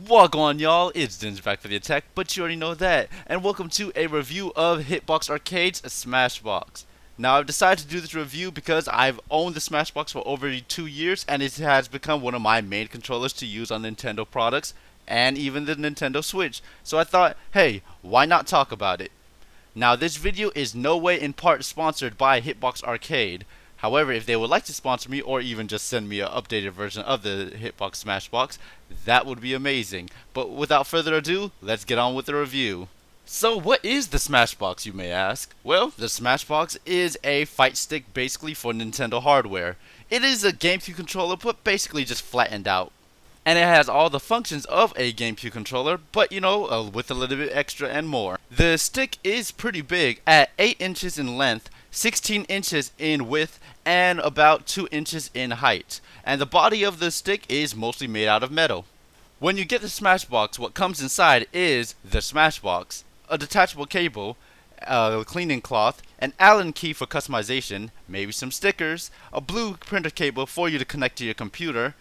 Walk on, y'all, it's Dimz back for the attack, but you already know that. And welcome to a review of Hitbox Arcade's SmashBox. Now, I've decided to do this review because I've owned the SmashBox for over 2 years, and it has become one of my main controllers to use on Nintendo products, and even the Nintendo Switch. So I thought, hey, why not talk about it? Now, this video is no way in part sponsored by Hitbox Arcade. However, if they would like to sponsor me or even just send me an updated version of the Hitbox Smashbox, that would be amazing. But without further ado, let's get on with the review. So what is the Smashbox, you may ask? Well, the Smashbox is a fight stick basically for Nintendo hardware. It is a GameCube controller but basically just flattened out. And it has all the functions of a GameCube controller, but with a little bit extra and more. The stick is pretty big at 8 inches in length, 16 inches in width, and about 2 inches in height. And the body of the stick is mostly made out of metal. When you get the Smashbox, what comes inside is the Smashbox, a detachable cable, a cleaning cloth, an Allen key for customization, maybe some stickers, a blue printer cable for you to connect to your computer,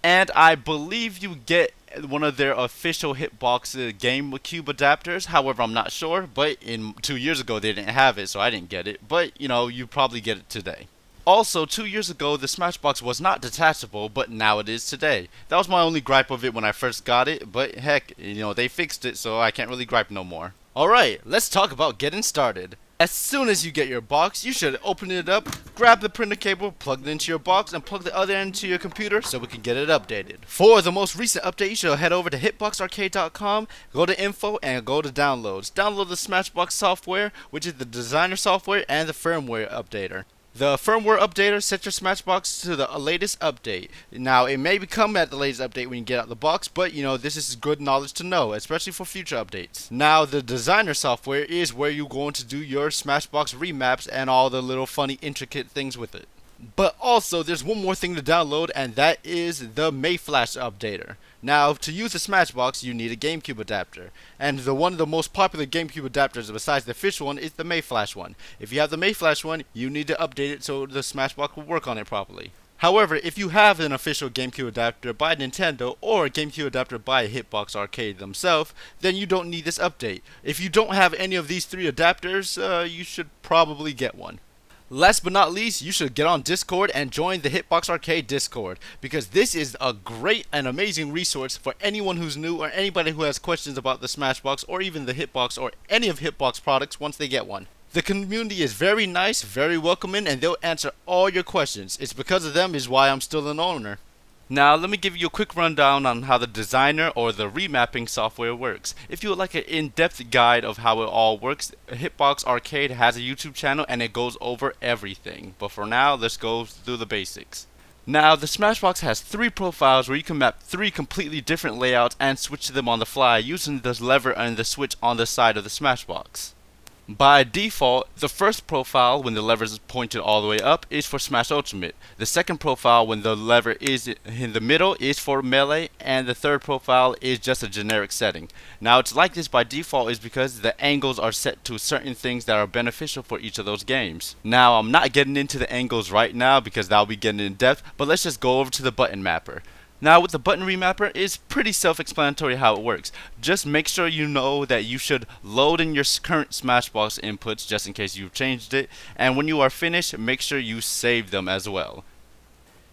and I believe you get one of their official Hitbox GameCube adapters. However, I'm not sure, but 2 years ago they didn't have it, so I didn't get it. But, you probably get it today. Also, 2 years ago, the Smashbox was not detachable, but now it is today. That was my only gripe of it when I first got it, but heck, they fixed it, so I can't really gripe no more. Alright, let's talk about getting started. As soon as you get your box, you should open it up, grab the printer cable, plug it into your box, and plug the other end into your computer so we can get it updated. For the most recent update, you should head over to hitboxarcade.com, go to info, and go to downloads. Download the SmashBox software, which is the designer software and the firmware updater. The firmware updater sets your Smashbox to the latest update. Now, it may become at the latest update when you get out the box, but this is good knowledge to know, especially for future updates. Now, the designer software is where you're going to do your Smashbox remaps and all the little funny intricate things with it. But also, there's one more thing to download, and that is the Mayflash updater. Now, to use the Smashbox, you need a GameCube adapter. And one of the most popular GameCube adapters besides the official one is the Mayflash one. If you have the Mayflash one, you need to update it so the Smashbox will work on it properly. However, if you have an official GameCube adapter by Nintendo or a GameCube adapter by Hitbox Arcade themselves, then you don't need this update. If you don't have any of these three adapters, you should probably get one. Last but not least, you should get on Discord and join the Hitbox Arcade Discord, because this is a great and amazing resource for anyone who's new or anybody who has questions about the Smashbox or even the Hitbox or any of Hitbox products once they get one. The community is very nice, very welcoming, and they'll answer all your questions. It's because of them is why I'm still an owner. Now, let me give you a quick rundown on how the designer or the remapping software works. If you would like an in-depth guide of how it all works, Hitbox Arcade has a YouTube channel and it goes over everything. But for now, let's go through the basics. Now, the Smashbox has 3 profiles where you can map 3 completely different layouts and switch them on the fly using the lever and the switch on the side of the Smashbox. By default, the first profile when the lever is pointed all the way up is for Smash Ultimate. The second profile when the lever is in the middle is for Melee, and the third profile is just a generic setting. Now, it's like this by default is because the angles are set to certain things that are beneficial for each of those games. Now, I'm not getting into the angles right now because that'll be getting in depth, but let's just go over to the button mapper. Now, with the button remapper, it's pretty self-explanatory how it works. Just make sure you know that you should load in your current Smashbox inputs just in case you've changed it, and when you are finished, make sure you save them as well.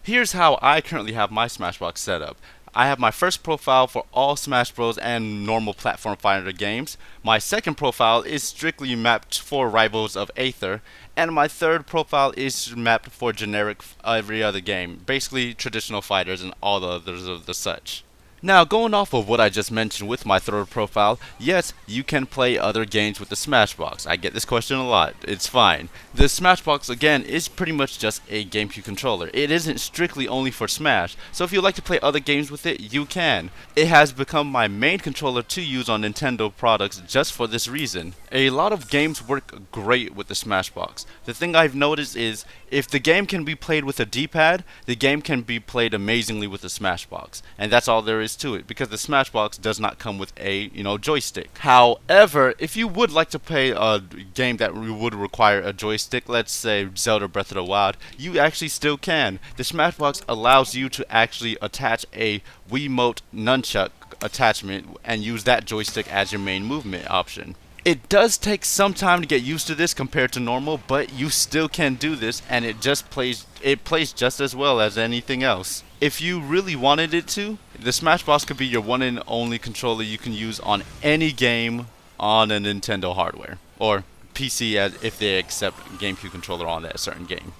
Here's how I currently have my Smashbox set up. I have my first profile for all SmashBros and normal platform fighter games. My second profile is strictly mapped for Rivals of Aether, and my third profile is mapped for generic every other game, basically traditional fighters and all the others of the such. Now, going off of what I just mentioned with my third profile, yes, you can play other games with the Smashbox. I get this question a lot. It's fine. The Smashbox, again, is pretty much just a GameCube controller. It isn't strictly only for Smash, so if you like to play other games with it, you can. It has become my main controller to use on Nintendo products just for this reason. A lot of games work great with the Smashbox. The thing I've noticed is, if the game can be played with a D-pad, the game can be played amazingly with the Smashbox. And that's all there is twist to it because the SmashBox does not come with a joystick. However, if you would like to play a game that would require a joystick, let's say Zelda Breath of the Wild, you actually still can. The SmashBox allows you to actually attach a Wiimote nunchuck attachment and use that joystick as your main movement option. It does take some time to get used to this compared to normal, but you still can do this, and it plays just as well as anything else. If you really wanted it to, the SmashBox could be your one and only controller you can use on any game on a Nintendo hardware, or PC if they accept GameCube controller on that certain game.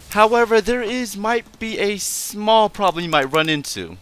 However, might be a small problem you might run into.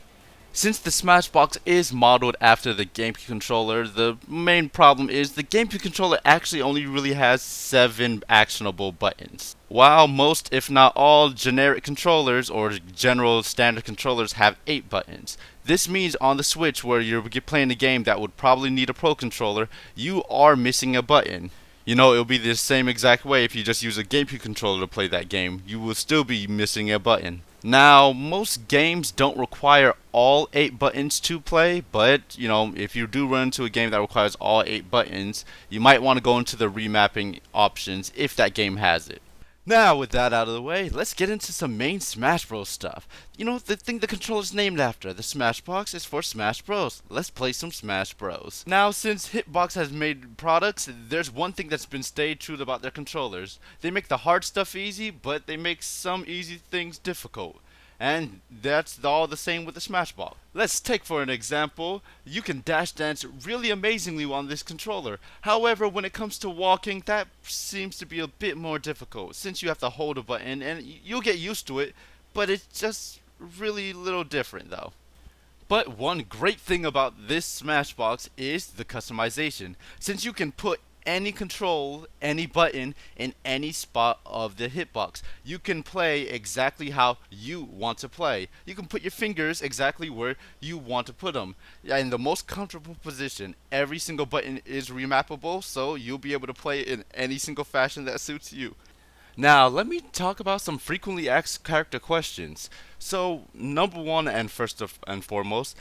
Since the SmashBox is modeled after the GameCube controller, the main problem is the GameCube controller actually only really has 7 actionable buttons. While most, if not all, generic controllers or general standard controllers have 8 buttons. This means on the Switch, where you're playing a game that would probably need a Pro controller, you are missing a button. It'll be the same exact way if you just use a GameCube controller to play that game. You will still be missing a button. Now, most games don't require all 8 buttons to play, but, if you do run into a game that requires all 8 buttons, you might want to go into the remapping options if that game has it. Now, with that out of the way, let's get into some main Smash Bros stuff. The thing the controller's named after, the SmashBox, is for Smash Bros. Let's play some Smash Bros. Now, since Hitbox has made products, there's one thing that's been stayed true about their controllers. They make the hard stuff easy, but they make some easy things difficult. And that's all the same with the SmashBox. Let's take for an example, you can dash dance really amazingly on this controller. However, when it comes to walking, that seems to be a bit more difficult since you have to hold a button, and you'll get used to it, but it's just really little different though. But one great thing about this SmashBox is the customization, since you can put any control, any button in any spot of the hitbox. You can play exactly how you want to play. You can put your fingers exactly where you want to put them. In the most comfortable position. Every single button is remappable, so you'll be able to play in any single fashion that suits you. Now, let me talk about some frequently asked character questions. So, number one and first and foremost,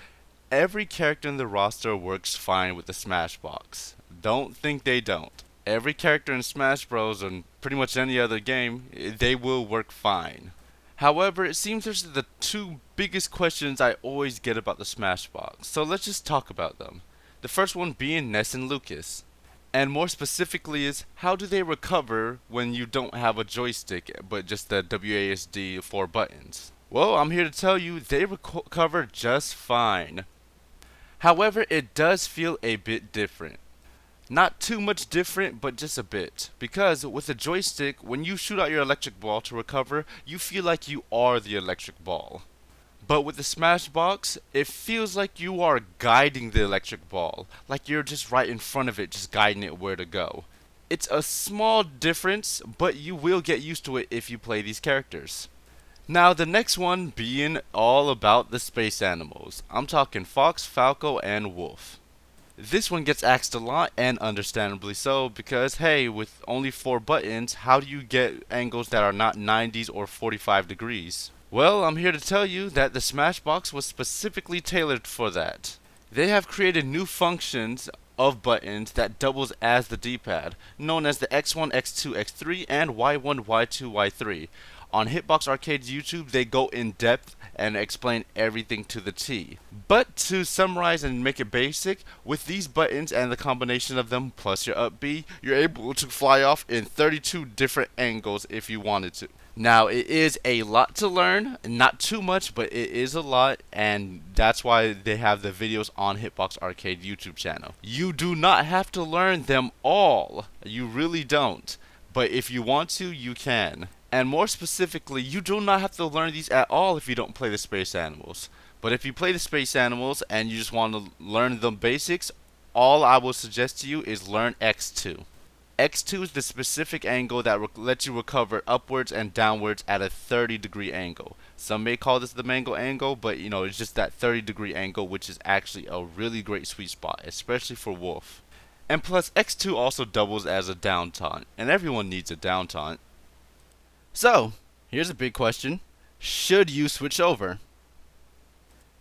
every character in the roster works fine with the SmashBox. Don't think they don't. Every character in Smash Bros. And pretty much any other game, they will work fine. However, it seems there's the 2 biggest questions I always get about the SmashBox, so let's just talk about them. The first one being Ness and Lucas. And more specifically is, how do they recover when you don't have a joystick but just the WASD 4 buttons? Well, I'm here to tell you they recover just fine. However, it does feel a bit different. Not too much different, but just a bit. Because with a joystick, when you shoot out your electric ball to recover, you feel like you are the electric ball. But with the SmashBox, it feels like you are guiding the electric ball. Like you're just right in front of it, just guiding it where to go. It's a small difference, but you will get used to it if you play these characters. Now, the next one being all about the space animals. I'm talking Fox, Falco, and Wolf. This one gets asked a lot, and understandably so, because hey, with only 4 buttons, how do you get angles that are not 90s or 45 degrees? Well, I'm here to tell you that the SmashBox was specifically tailored for that. They have created new functions of buttons that doubles as the D-pad, known as the X1, X2, X3, and Y1, Y2, Y3. On Hitbox Arcade's YouTube, they go in depth and explain everything to the T. But to summarize and make it basic, with these buttons and the combination of them plus your up B, you're able to fly off in 32 different angles if you wanted to. Now, it is a lot to learn, not too much, but it is a lot, and that's why they have the videos on Hitbox Arcade YouTube channel. You do not have to learn them all, you really don't, but if you want to, you can. And more specifically, you do not have to learn these at all if you don't play the Space Animals. But if you play the Space Animals and you just want to learn the basics, all I will suggest to you is learn X2. X2 is the specific angle that lets you recover upwards and downwards at a 30-degree angle. Some may call this the mango angle, but it's just that 30-degree angle, which is actually a really great sweet spot, especially for Wolf. And plus, X2 also doubles as a down taunt, and everyone needs a down taunt. So, here's a big question. Should you switch over?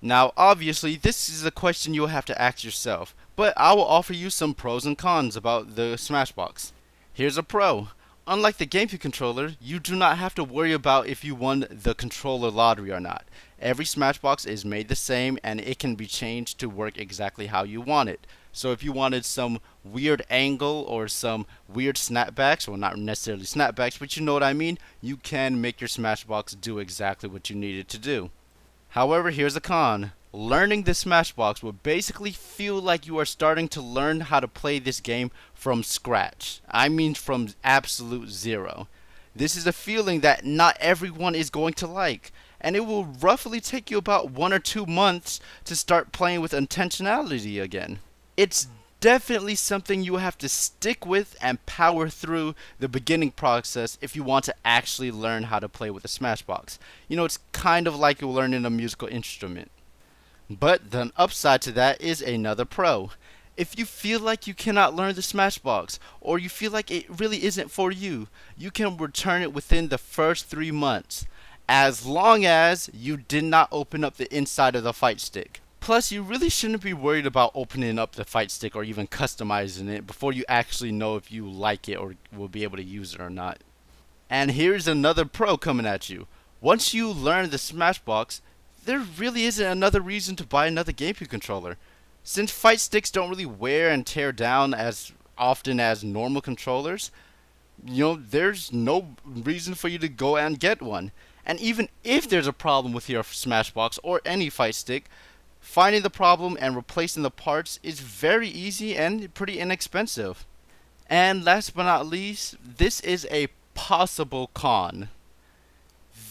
Now, obviously, this is a question you'll have to ask yourself, but I will offer you some pros and cons about the SmashBox. Here's a pro. Unlike the GameCube controller, you do not have to worry about if you won the controller lottery or not. Every SmashBox is made the same and it can be changed to work exactly how you want it. So if you wanted some weird angle or some weird snapbacks, well not necessarily snapbacks, but you know what I mean, you can make your SmashBox do exactly what you need it to do. However, here's a con. Learning the SmashBox will basically feel like you are starting to learn how to play this game from scratch. I mean from absolute zero. This is a feeling that not everyone is going to like, and it will roughly take you about 1 or 2 months to start playing with intentionality again. It's definitely something you have to stick with and power through the beginning process if you want to actually learn how to play with a SmashBox. You know, it's kind of like you're learning a musical instrument. But the upside to that is another pro. If you feel like you cannot learn the SmashBox, or you feel like it really isn't for you, you can return it within the first 3 months, as long as you did not open up the inside of the fight stick. Plus, you really shouldn't be worried about opening up the fight stick or even customizing it before you actually know if you like it or will be able to use it or not. And here's another pro coming at you. Once you learn the SmashBox, there really isn't another reason to buy another GameCube controller. Since fight sticks don't really wear and tear down as often as normal controllers, there's no reason for you to go and get one. And even if there's a problem with your SmashBox or any fight stick, finding the problem and replacing the parts is very easy and pretty inexpensive. And last but not least, this is a possible con.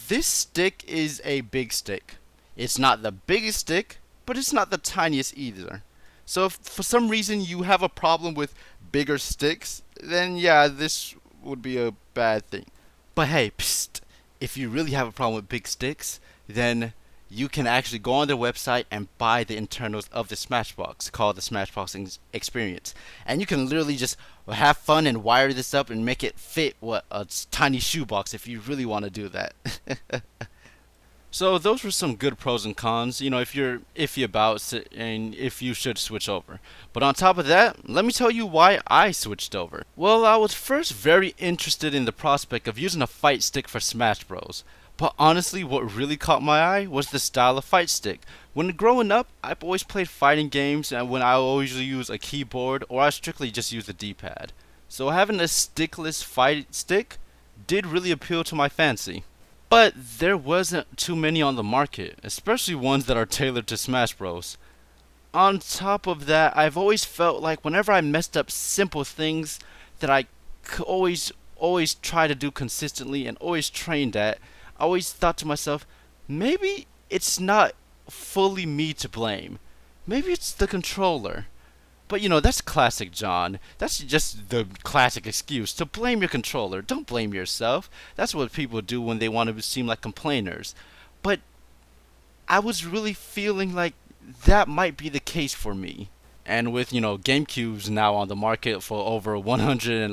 This stick is a big stick. It's not the biggest stick, but it's not the tiniest either. So if for some reason you have a problem with bigger sticks, then yeah, this would be a bad thing. But hey, psst, if you really have a problem with big sticks, then you can actually go on their website and buy the internals of the SmashBox called the SmashBox Experience. And you can literally just have fun and wire this up and make it fit a tiny shoebox if you really want to do that. So those were some good pros and cons, if you're iffy about and if you should switch over. But on top of that, let me tell you why I switched over. Well, I was first very interested in the prospect of using a fight stick for Smash Bros. But honestly, what really caught my eye was the style of fight stick. When growing up, I've always played fighting games and when I always use a keyboard or I strictly just use the D-pad. So having a stickless fight stick did really appeal to my fancy. But there wasn't too many on the market, especially ones that are tailored to Smash Bros. On top of that, I've always felt like whenever I messed up simple things that I always try to do consistently and always trained at, I always thought to myself, maybe it's not fully me to blame. Maybe it's the controller. But that's classic John. That's just the classic excuse to blame your controller. Don't blame yourself. That's what people do when they want to seem like complainers. But I was really feeling like that might be the case for me. And with, GameCubes now on the market for over $120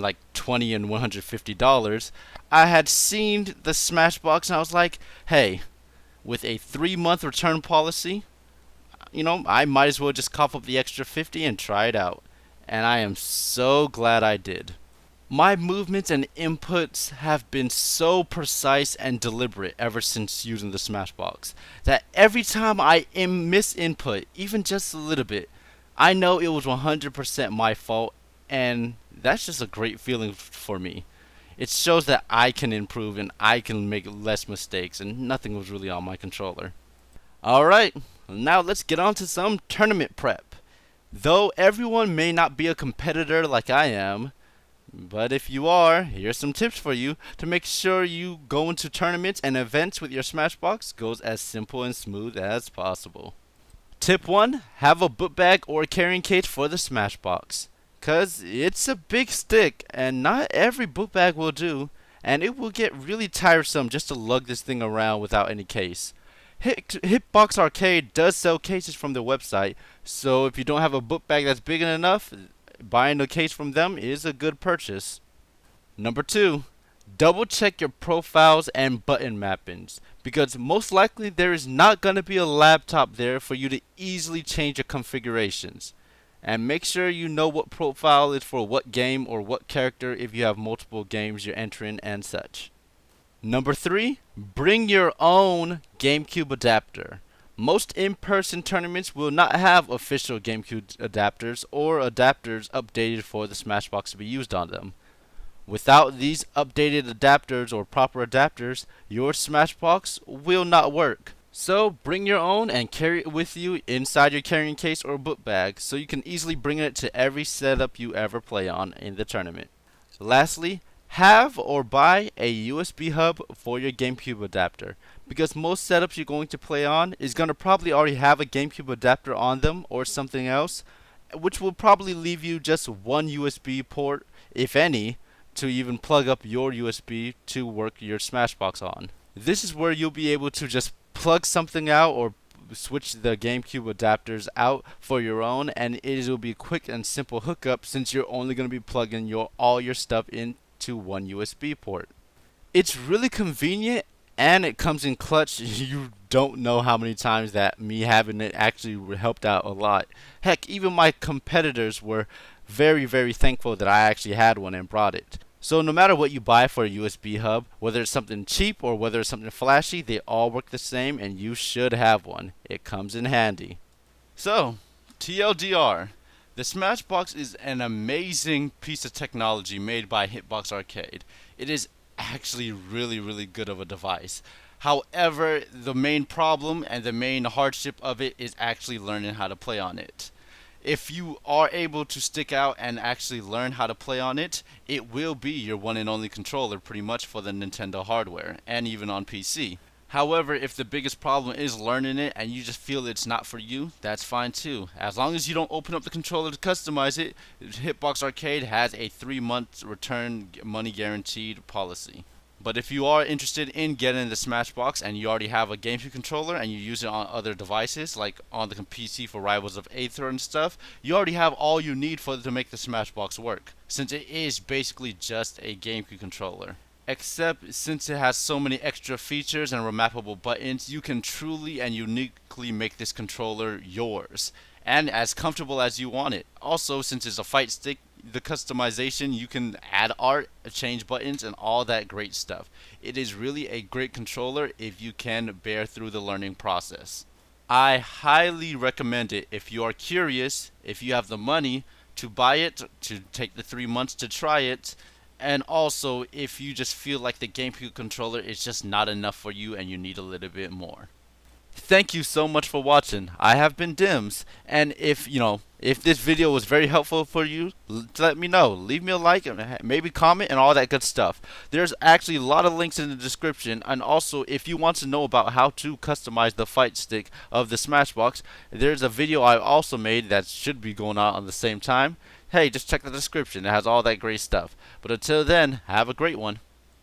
and $150, I had seen the SmashBox and I was like, hey, with a 3-month return policy, I might as well just cough up the extra 50 and try it out. And I am so glad I did. My movements and inputs have been so precise and deliberate ever since using the SmashBox that every time I miss input, even just a little bit, I know it was 100% my fault, and that's just a great feeling for me. It shows that I can improve and I can make less mistakes and nothing was really on my controller. Alright, now let's get on to some tournament prep. Though everyone may not be a competitor like I am, but if you are, here's some tips for you to make sure you go into tournaments and events with your SmashBox goes as simple and smooth as possible. Tip 1. Have a book bag or carrying case for the SmashBox. Cause it's a big stick and not every book bag will do, and it will get really tiresome just to lug this thing around without any case. Hitbox Arcade does sell cases from their website, so if you don't have a book bag that's big enough, buying a case from them is a good purchase. Number 2. Double check your profiles and button mappings, because most likely there is not going to be a laptop there for you to easily change your configurations. And make sure you know what profile is for what game or what character if you have multiple games you're entering and such. Number 3, bring your own GameCube adapter. Most in-person tournaments will not have official GameCube adapters or adapters updated for the SmashBox to be used on them. Without these updated adapters or proper adapters, your SmashBox will not work. So bring your own and carry it with you inside your carrying case or book bag so you can easily bring it to every setup you ever play on in the tournament. Lastly, have or buy a USB hub for your GameCube adapter, because most setups you're going to play on is going to probably already have a GameCube adapter on them or something else, which will probably leave you just one USB port, if any, to even plug up your USB to work your SmashBox on. This is where you'll be able to just plug something out or switch the GameCube adapters out for your own, and it will be a quick and simple hookup since you're only going to be plugging all your stuff into one USB port. It's really convenient and it comes in clutch. You don't know how many times that me having it actually helped out a lot. Heck, even my competitors were very, very thankful that I actually had one and brought it. So no matter what you buy for a USB hub, whether it's something cheap or whether it's something flashy, they all work the same and you should have one. It comes in handy. So, TLDR. The SmashBox is an amazing piece of technology made by Hitbox Arcade. It is actually really good of a device. However, the main problem and the main hardship of it is actually learning how to play on it. If you are able to stick out and actually learn how to play on it, it will be your one and only controller pretty much for the Nintendo hardware and even on PC. However, if the biggest problem is learning it and you just feel it's not for you, that's fine too. As long as you don't open up the controller to customize it, Hitbox Arcade has a 3-month return money guaranteed policy. But if you are interested in getting the SmashBox and you already have a GameCube controller and you use it on other devices, like on the PC for Rivals of Aether and stuff, you already have all you need to make the SmashBox work, since it is basically just a GameCube controller. Except since it has so many extra features and remappable buttons, you can truly and uniquely make this controller yours, and as comfortable as you want it. Also, since it's a fight stick, the customization, you can add art, change buttons, and all that great stuff. It is really a great controller if you can bear through the learning process. I highly recommend it if you are curious, if you have the money to buy it, to take the 3 months to try it, and also if you just feel like the GameCube controller is just not enough for you and you need a little bit more. Thank you so much for watching. I have been Dimz, and if this video was very helpful for you, let me know. Leave me a like and maybe comment and all that good stuff. There's actually a lot of links in the description, and also if you want to know about how to customize the fight stick of the SmashBox, there's a video I also made that should be going out on the same time. Hey, just check the description. It has all that great stuff. But until then, have a great one.